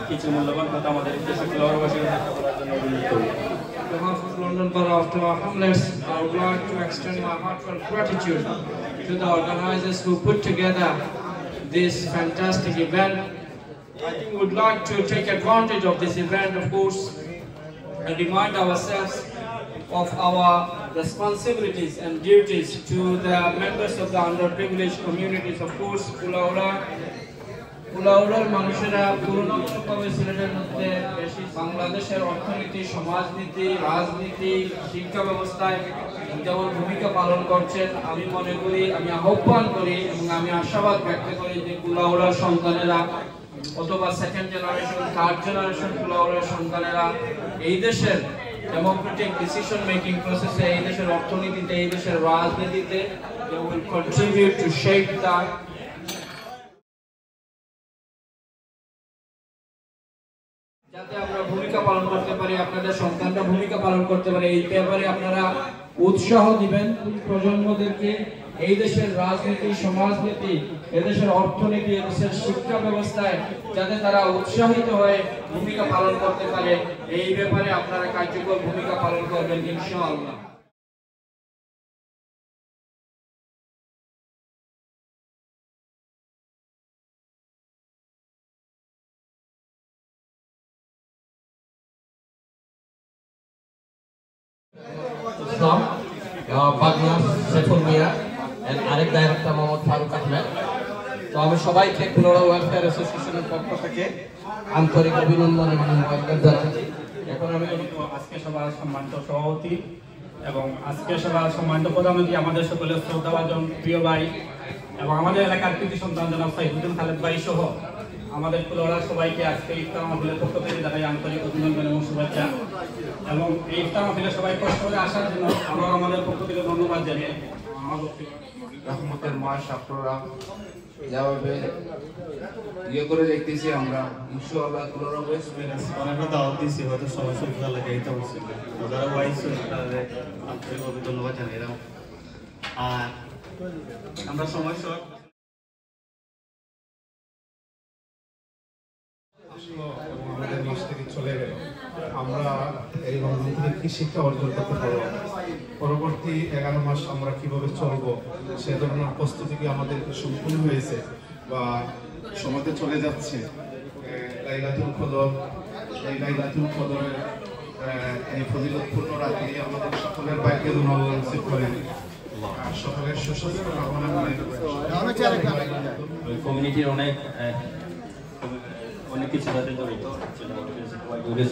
কিছু মূল্যবান কথা আমাদের দেশের ক্লাববাসীর বলার জন্য অনুরোধ করি। On behalf of London Borough of Tower Hamlets, I would like to extend my heartfelt gratitude to the organizers who put together this fantastic event. I think we would like to take advantage of this event, of course, and remind ourselves of our responsibilities and duties to the members of the underprivileged communities. Of course, উলাউড়ার মানুষেরা তুলনামূলকভাবে সিলেটের মধ্যে বেশি বাংলাদেশের অর্থনীতি, সমাজনীতি, রাজনীতি, শিক্ষা ব্যবস্থায় যেমন ভূমিকা পালন করছেন, আমি মনে করি, আমি আহ্বান করি এবং আমি আশাবাদ ব্যক্ত করি যে উলাউড়ার সন্তানেরা অথবা সেকেন্ড জেনারেশন, থার্ড জেনারেশন উলাউড়ার সন্তানেরা এই দেশের ডেমোক্রেটিক ডিসিশন মেকিং প্রসেসে, এই দেশের অর্থনীতিতে, এই দেশের রাজনীতিতে they will contribute to shape that. যাতে আমরা ভূমিকা পালন করতে পারি, আপনাদের সন্তানরা ভূমিকা পালন করতে পারে, এই ব্যাপারে আপনারা উৎসাহ দিবেন প্রজন্মদেরকে। এই দেশের রাজনীতি, সমাজনীতি, এদেশের অর্থনীতি, এদেশের শিক্ষা ব্যবস্থায় যাতে তারা উৎসাহিত হয়ে ভূমিকা পালন করতে পারে, এই ব্যাপারে আপনারা কার্যকর ভূমিকা পালন করবেন ইনশাআল্লাহ। Islam, Bagnas, Saiful Mia, and Arek Director Mohammad Farooq Ahmed. তো আমি সবাইকে কুলাউড়া ওয়েলফেয়ার অ্যাসোসিয়েশনের পক্ষ থেকে আন্তরিক অভিনন্দন এবং মোবারকবাদ জানাচ্ছি। এখন আমি আজকে সবার সম্মানিত সভাপতি এবং আজকে সবার সম্মানিত প্রধানমন্ত্রী, আমাদের সকলের শ্রদ্ধাভাজন প্রিয় ভাই এবং আমাদের এলাকার কৃতি সন্তান জনাব সাইফুদ্দিন খালেদ ভাই সহ আমাদের কুলাউড়ার সবাইকে আজকে ইফতার মাহফিলের পক্ষ থেকে জানাই আন্তরিক অভিনন্দন এবং শুভেচ্ছা। এবং এই ইফতার মাহফিলে সবাই কষ্ট করে আসার জন্য আবার আমাদের পক্ষ থেকে ধন্যবাদ জানিয়ে রহমতের মাস আপনারা যেভাবে করে দেখতেছি আমরা ইনশাআল্লাহ কুলাউড়া ওয়েস্ট অনেকটা দাওয়াত দিয়েছি, হয়তো সময় সুবিধা লাগে এটা হচ্ছে যারা ওয়াইস তাদের আন্তরিকভাবে ধন্যবাদ জানাই। আর আমরা সময় সব আমাদের নিজ থেকে চলে গেল, আমরা এই রমজান থেকে কি শিক্ষা অর্জন করতে পারবো, পরবর্তী 11 মাস আমরা কিভাবে চলবো সে ধরনের প্রস্তুতি কি আমাদের সম্পূর্ণ হয়েছে বা সমাজে চলে যাচ্ছে। লাইলাতুল কদর, এই লাইলাতুল কদরের এই ফজিলতপূর্ণ রাতে আমাদের সকলের ভাগ্যে নসিব করেন, সকলের সুস্বাস্থ্য কামনা করে কমিউনিটির অনেক কিছু সাথে জড়িত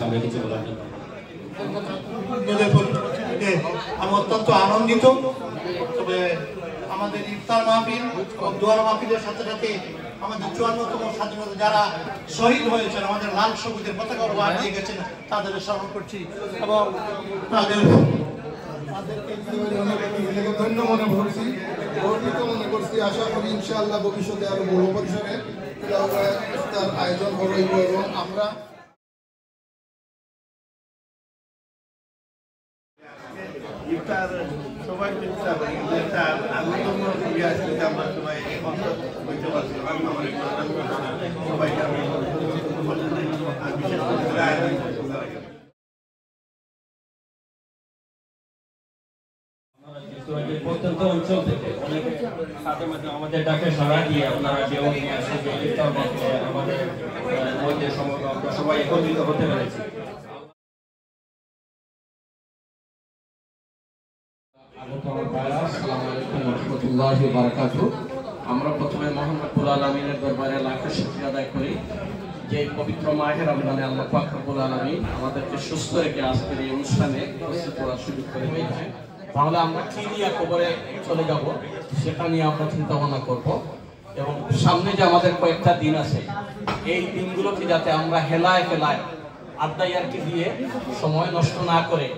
সামনে কিছু বলার জন্য আমি অত্যন্ত আনন্দিত। তবে আমাদের ইফতার মাহফিল ও দোয়ার মাহফিলের সাথে সাথে আমাদের 54তম স্বাধীনতা যারা শহীদ হয়েছেন, আমাদের লাল সবুজের পতাকা বাদ দিয়ে গেছেন, তাদের স্মরণ করছি এবং ধন্য মনে করছি, গর্বিত মনে করছি। আশা করি ইনশাআল্লাহ ভবিষ্যতে আরো বড় পরিসরে ইফতার আয়োজন করব এবং আমরা ইফতার সবাই ইফতার আনন্দময় ক্রিয়া আসলে আমরা সবাই হইতে পারছি সবাইকে আমি বিশেষ করে প্রত্যন্ত অঞ্চল থেকে অনেক সাথে মাঝে আমাদের ডাকে সাড়া দিয়ে আপনারা কেউ নিয়ে আসে যে ইফতার মাহফিলে আমাদের মধ্যে আমরা সবাই একত্রিত হতে পেরেছি। আমরা প্রথমে মহান রব্বুল আলামিনের দরবারে লাখ শুকরিয়া আদায় করি যে পবিত্র মাহে রমজানে আল্লাহ পাক রব্বুল আলামিন আমাদেরকে সুস্থ রেখে আজকের এই অনুষ্ঠানে উপস্থিত হওয়ার সুযোগ করে দিয়েছেন। তাহলে আমরা কি নিয়ে কবরে চলে যাব সেটা নিয়ে আমরা চিন্তা ভাবনা করব এবং সামনে যে আমাদের কয়েকটা দিন আছে এই দিনগুলোকে যাতে আমরা হেলায় ফেলায় আড্ডাইয়ারকে দিয়ে সময় নষ্ট না করে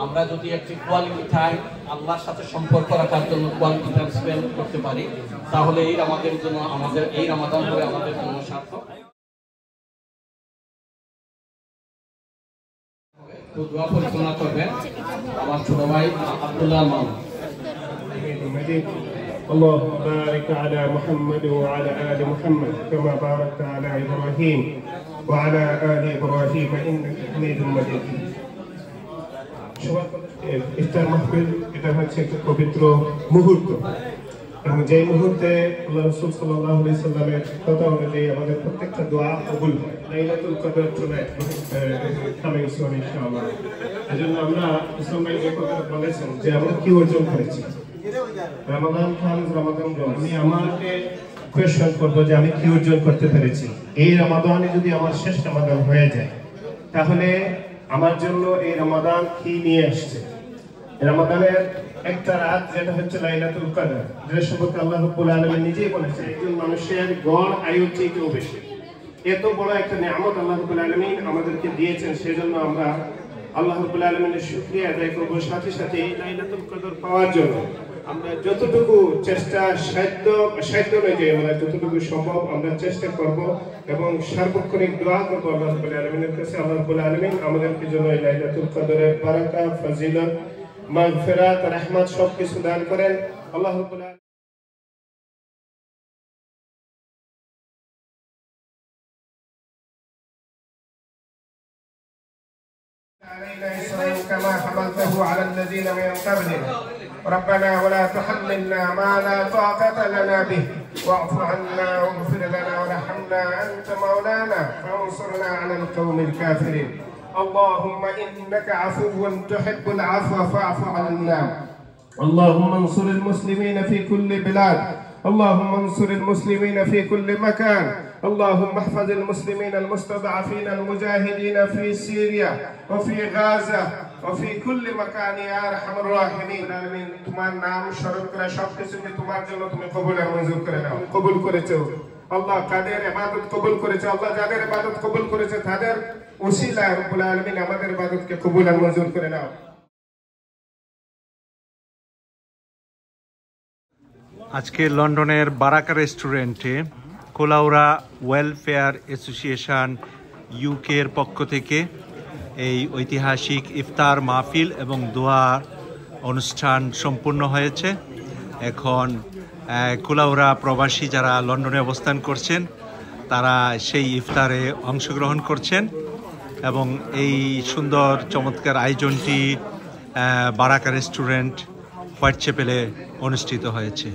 আমরা যদি একটি কোয়ালিটি টাইম আল্লাহর সাথে সম্পর্ক রাখার জন্য কোয়ালিটি টাইম স্পেন্ড করতে পারি তাহলে এই আমাদের জন্য আমাদের এই রমাদান হবে আমাদের জন্য সার্থক। তো দোয়া পরিচালনা করবেন আমার ছোট ভাই আব্দুল্লাহ মামুন। اللهم بارك على محمد وعلى آل محمد كما باركت على إبراهيم وعلى آل إبراهيم إنك حميد مجيد ইফতার মাহফিল এটা হচ্ছে একটা পবিত্র মুহূর্ত এবং যেই মুহূর্তে আল্লাহ রাসূল সাল্লাল্লাহু আলাইহি সাল্লামের কথা অনুযায়ী আমাদের প্রত্যেকটা দোয়া কবুল হয় লাইলাতুল কদর টুনাইট কামিং সুন ইনশাআল্লাহ। এজন্য আমরা ইসলাম ভাই যে কথা বলেছেন যে আমরা কি অর্জন করেছি রমাদান খান রমাদান আমি আমাকে কোয়েশ্চন করবো যে আমি কি অর্জন করতে পেরেছি। এই রমাদানে যদি আমার শেষ রমাদান হয়ে যায় তাহলে আমার জন্য এই রমাদান কি নিয়ে আসছে। রমাদানের একটা রাত যেটা হচ্ছে লাইলাতুল কদর, যেটা সম্পর্কে আল্লাহ রাব্বুল আলামিন নিজেই বলেছেন একজন মানুষের গড় আয়ুর চেয়েও বেশি। এত বড় একটা নিয়ামত আল্লাহ রাব্বুল আলামিন আমাদেরকে দিয়েছেন, সেজন্য আমরা আল্লাহ রাব্বুল আলামিনের শুকরিয়া আদায় করব। সাথে সাথে এই লাইলাতুল কদর পাওয়ার জন্য আমরা যতটুকু চেষ্টা সাধ্য অনুযায়ী আমরা যতটুকু সম্ভব আমরা চেষ্টা করব এবং সার্বক্ষণিক দোয়া করব আল্লাহ রাব্বুল আলামিনের কাছে। আল্লাহ রাব্বুল আলামিন আমাদেরকে জন্য এই লাইলাতুল কদরের বারাকা, ফজিলত, মাগফিরাত, রহমত সবকিছু দান করেন। আল্লাহ রাব্বুল আলামিন علينا إصرا كما حملته على الذين من قبلنا ربنا ولا تحملنا ما لا طاقة لنا به واعف عنا واغفر لنا وارحمنا أنت مولانا فانصرنا على القوم الكافرين اللهم إنك عفو تحب العفو فاعف عنا اللهم انصر المسلمين في كل بلاد اللهم انصر المسلمين في كل مكان اللهم احفظ المسلمين المستضعفين المجاهدين في سوريا وفي غزة وفي كل مكان يا ارحم الراحمين آمين। তোমার নাম স্মরণ করে সবকিছুকে তোমার জন্য তুমি কবুল আর মঞ্জুর করে নাও। কবুল করেছো আল্লাহ, কাদের ইবাদত কবুল করেছো আল্লাহ, যাদের ইবাদত কবুল করেছে তাদের ওসিলায় রব্বুল আলামিন আমাদের ইবাদতকে কবুল আর মঞ্জুর করে নাও। আজকে লন্ডনের বারাকা রেস্টুরেন্টে কোলাউড়া ওয়েলফেয়ার অ্যাসোসিয়েশন ইউকের পক্ষ থেকে এই ঐতিহাসিক ইফতার মাহফিল এবং দোয়া অনুষ্ঠান সম্পূর্ণ হয়েছে। এখন কোলাউড়া প্রবাসী যারা লন্ডনে অবস্থান করছেন তারা সেই ইফতারে অংশগ্রহণ করছেন এবং এই সুন্দর চমৎকার আয়োজনটি বারাকা রেস্টুরেন্ট হোয়াইট চ্যাপেলে অনুষ্ঠিত হয়েছে।